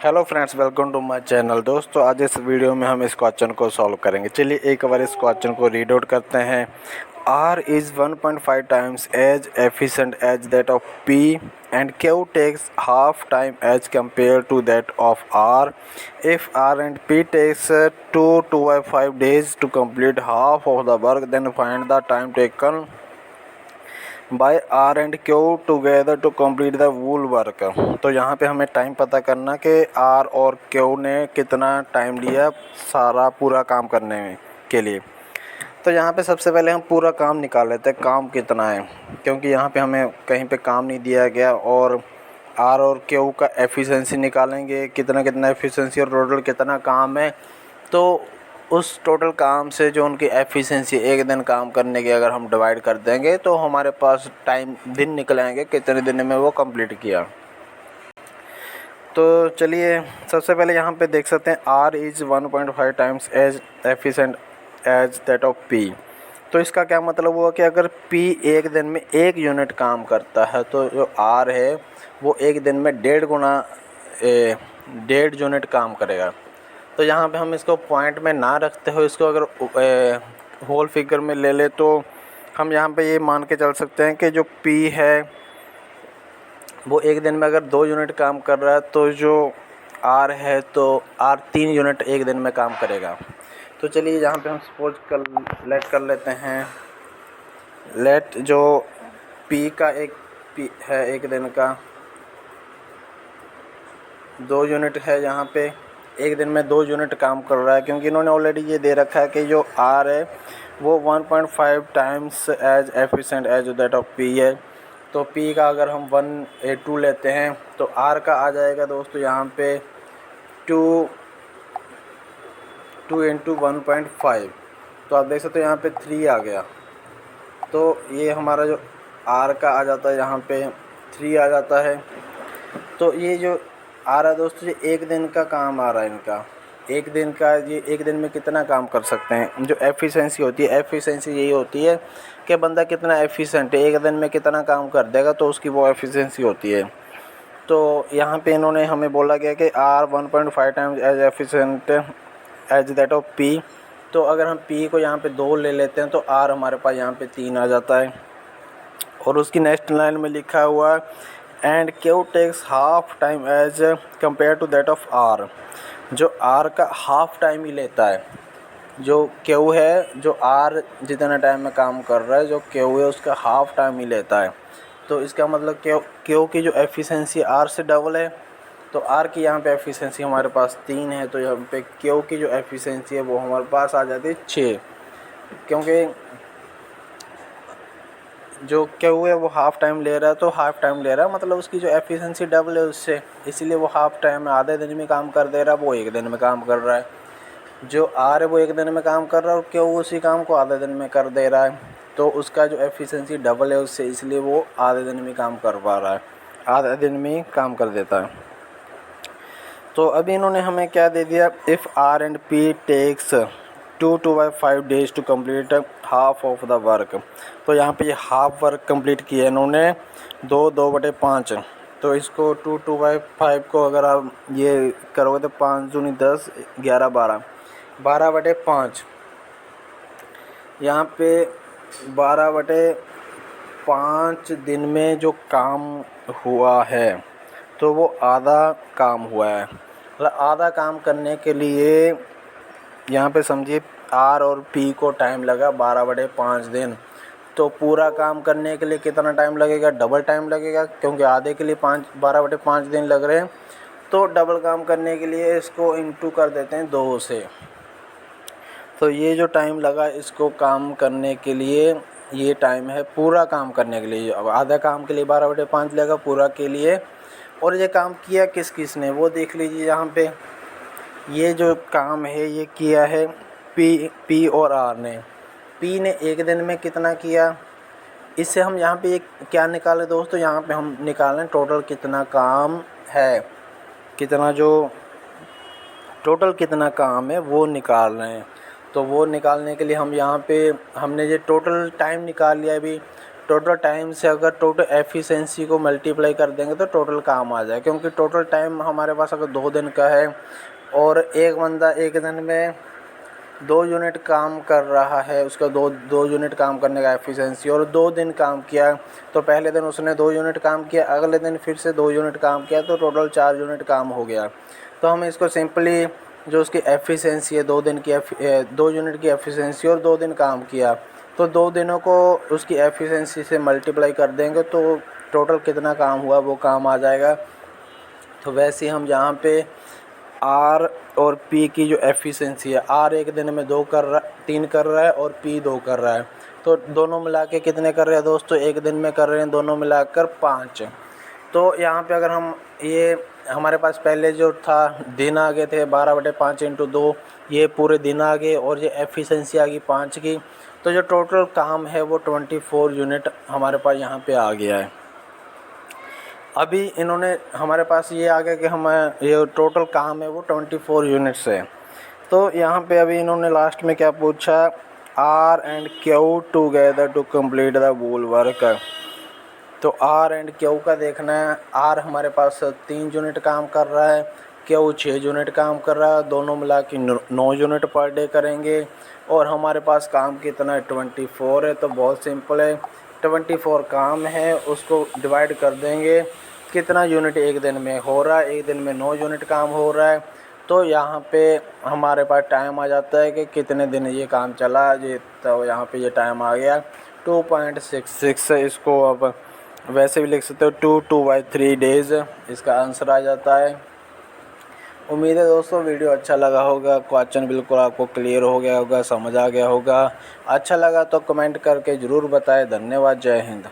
Hello friends, welcome to my channel. दोस्तों, आज इस वीडियो में हम इस क्वेश्चन को सॉल्व करेंगे। चलिए एक बार इस क्वेश्चन को रीड आउट करते हैं। R is 1.5 times as efficient as that of P and Q takes half time as compared to that of R. If R and P takes 2 to 5 days to complete half of the work, then find the time taken by R and Q together to complete the whole work. तो यहाँ पे हमें time पता करना कि are और Q ने कितना टाइम लिया सारा पूरा काम करने में के लिए। तो यहाँ पे सबसे पहले हम पूरा काम निकाल लेते हैं, काम कितना है, क्योंकि यहाँ पे हमें कहीं पे काम नहीं दिया गया। और आर और क्यू का एफिशिएंसी निकालेंगे, कितना कितना एफिशिएंसी और टोटल कितना काम है। तो उस टोटल काम से जो उनकी एफिशिएंसी एक दिन काम करने की अगर हम डिवाइड कर देंगे तो हमारे पास टाइम दिन निकल आएंगे कितने दिन में वो कंप्लीट किया। तो चलिए सबसे पहले यहाँ पे देख सकते हैं R is 1.5 times as efficient as that of P। तो इसका क्या मतलब हुआ कि अगर P एक दिन में 1 यूनिट काम करता है तो जो R है वो एक दिन में 1.5 यूनिट काम करेगा। तो यहाँ पे हम इसको पॉइंट में ना रखते हो, इसको अगर होल फिगर में ले ले तो हम यहाँ पे ये मान के चल सकते हैं कि जो P है वो एक दिन में अगर 2 यूनिट काम कर रहा है तो जो R है तो R 3 यूनिट एक दिन में काम करेगा। तो चलिए यहाँ पे हम सपोज कर लेते हैं लेट जो P का P है एक दिन का 2 यूनिट है, यहाँ पे एक दिन में 2 यूनिट काम कर रहा है, क्योंकि इन्होंने ऑलरेडी ये दे रखा है कि जो R है वो 1.5 times as efficient as that of P है। तो P का अगर हम 1/2 लेते हैं तो R का आ जाएगा दोस्तों यहाँ पे 2 × 1.5। तो आप देख सकते हो यहाँ पे 3 आ गया। तो ये हमारा जो R का आ जाता है यहाँ पे 3 आ जाता है। तो ये जो आ रहा है दोस्तों ये एक दिन का काम आ रहा है इनका, एक दिन का। ये एक दिन में कितना काम कर सकते हैं, जो एफिशिएंसी होती है, एफिशिएंसी यही होती है कि बंदा कितना एफिशिएंट है, एक दिन में कितना काम कर देगा, तो उसकी वो एफिशिएंसी होती है। तो यहाँ पे इन्होंने हमें बोला गया कि R 1.5 times as efficient as that of P। तो अगर हम P को यहाँ पे 2 ले लेते हैं तो R हमारे पास यहाँ पे 3 आ जाता है। और उसकी नेक्स्ट लाइन में लिखा हुआ and Q takes half time as compare to that of R। जो R का हाफ टाइम ही लेता है, जो क्यू है, जो R जितना टाइम में काम कर रहा है, जो क्यू है उसका हाफ टाइम ही लेता है। तो इसका मतलब क्यू की जो एफिशिएंसी R से डबल है, तो R की यहाँ पे एफिशिएंसी हमारे पास 3 है, तो यहाँ पे क्यू की जो एफिशिएंसी है वो हमारे पास आ जाती है 6। क्योंकि जो क्यू है वो हाफ़ टाइम ले रहा है, तो हाफ़ टाइम ले रहा है मतलब उसकी जो एफिशिएंसी डबल है उससे, इसीलिए वो हाफ़ टाइम में आधे दिन में काम कर दे रहा है, वो एक दिन में काम कर रहा है। जो R है वो एक दिन में काम कर रहा है और क्यू उसी काम को आधे दिन में कर दे रहा है, तो उसका जो एफिशिएंसी डबल है उससे, इसलिए वो आधे दिन में काम कर पा रहा है, आधे दिन में काम कर देता है। तो अभी इन्होंने हमें क्या दे दिया, if R and P takes 2 to 5 days to complete half of the work. तो यहाँ पे ये हाफ वर्क कंप्लीट किया इन्होंने 2/5। तो इसको 2 to 5 को अगर आप ये करोगे तो 5 दूनी 10, 11 12, 12/5। यहाँ पे 12/5 दिन में जो काम हुआ है तो वो आधा काम हुआ है। मतलब आधा काम करने के लिए यहाँ पे समझिए R और P को टाइम लगा 12/5 दिन। तो पूरा काम करने के लिए कितना टाइम लगेगा, डबल टाइम लगेगा, क्योंकि आधे के लिए 12/5 दिन लग रहे हैं। तो डबल काम करने के लिए इसको इंटू कर देते हैं 2 से। तो ये जो टाइम लगा इसको काम करने के लिए, ये टाइम है पूरा काम करने के लिए। अब आधा काम के लिए 12/5 लगा, पूरा के लिए। और ये काम किया किस किस ने वो देख लीजिए। यहाँ पे ये जो काम है ये किया है P और R ने। P ने एक दिन में कितना किया, इससे हम यहाँ पे क्या निकालें दोस्तों, यहाँ पे हम निकालें टोटल कितना काम है, कितना जो टोटल कितना काम है वो निकाल रहे हैं। तो वो निकालने के लिए हम यहाँ पे हमने ये टोटल टाइम निकाल लिया। अभी टोटल टाइम से अगर टोटल एफिशिएंसी को मल्टीप्लाई कर देंगे तो टोटल काम आ जाए, क्योंकि टोटल टाइम हमारे पास अगर 2 दिन का है और एक बंदा एक दिन में 2 यूनिट काम कर रहा है, उसका 2 यूनिट काम करने का एफिशिएंसी, और 2 दिन काम किया, तो पहले दिन उसने 2 यूनिट काम किया, अगले दिन फिर से 2 यूनिट काम किया, तो टोटल 4 यूनिट काम हो गया। तो हम इसको सिंपली जो उसकी एफिशिएंसी है 2 दिन की 2 यूनिट की एफिशिएंसी और 2 दिन काम किया, तो 2 दिनों को उसकी एफिशिएंसी से मल्टीप्लाई कर देंगे तो टोटल कितना काम हुआ वो काम आ जाएगा। तो वैसे हम यहाँ पे आर और पी की जो एफिशिएंसी है, आर एक दिन में 3 कर रहा है और पी 2 कर रहा है, तो दोनों मिला के कितने कर रहे हैं दोस्तों, एक दिन में कर रहे हैं दोनों मिलाकर 5। तो यहाँ पे अगर हम ये हमारे पास पहले जो था दिन आ गए थे 12/5 × 2, ये पूरे दिन आ गए और ये एफिशिएंसी आ गई 5 की, तो जो टोटल काम है वो 24 यूनिट हमारे पास यहाँ पे आ गया है। अभी इन्होंने हमारे पास ये आ गया कि हम ये टोटल काम है वो 24 यूनिट्स है। तो यहाँ पे अभी इन्होंने लास्ट में क्या पूछा, R and Q together to complete the whole work. तो आर एंड क्यू का देखना है, आर हमारे पास 3 यूनिट काम कर रहा है, क्यू 6 यूनिट काम कर रहा है, दोनों मिला के 9 यूनिट पर डे करेंगे, और हमारे पास काम कितना है 24 है। तो बहुत सिंपल है, 24 काम है, उसको डिवाइड कर देंगे कितना यूनिट एक दिन में हो रहा है, एक दिन में 9 यूनिट काम हो रहा है, तो यहाँ पे हमारे पास टाइम आ जाता है कि कितने दिन ये काम चला ये, तो यहाँ पे ये टाइम आ गया 2.66। इसको अब वैसे भी लिख सकते हो 2/3 डेज़, इसका आंसर आ जाता है। उम्मीद है दोस्तों वीडियो अच्छा लगा होगा, क्वेश्चन बिल्कुल आपको क्लियर हो गया होगा, समझ आ गया होगा। अच्छा लगा तो कमेंट करके ज़रूर बताएं। धन्यवाद, जय हिंद।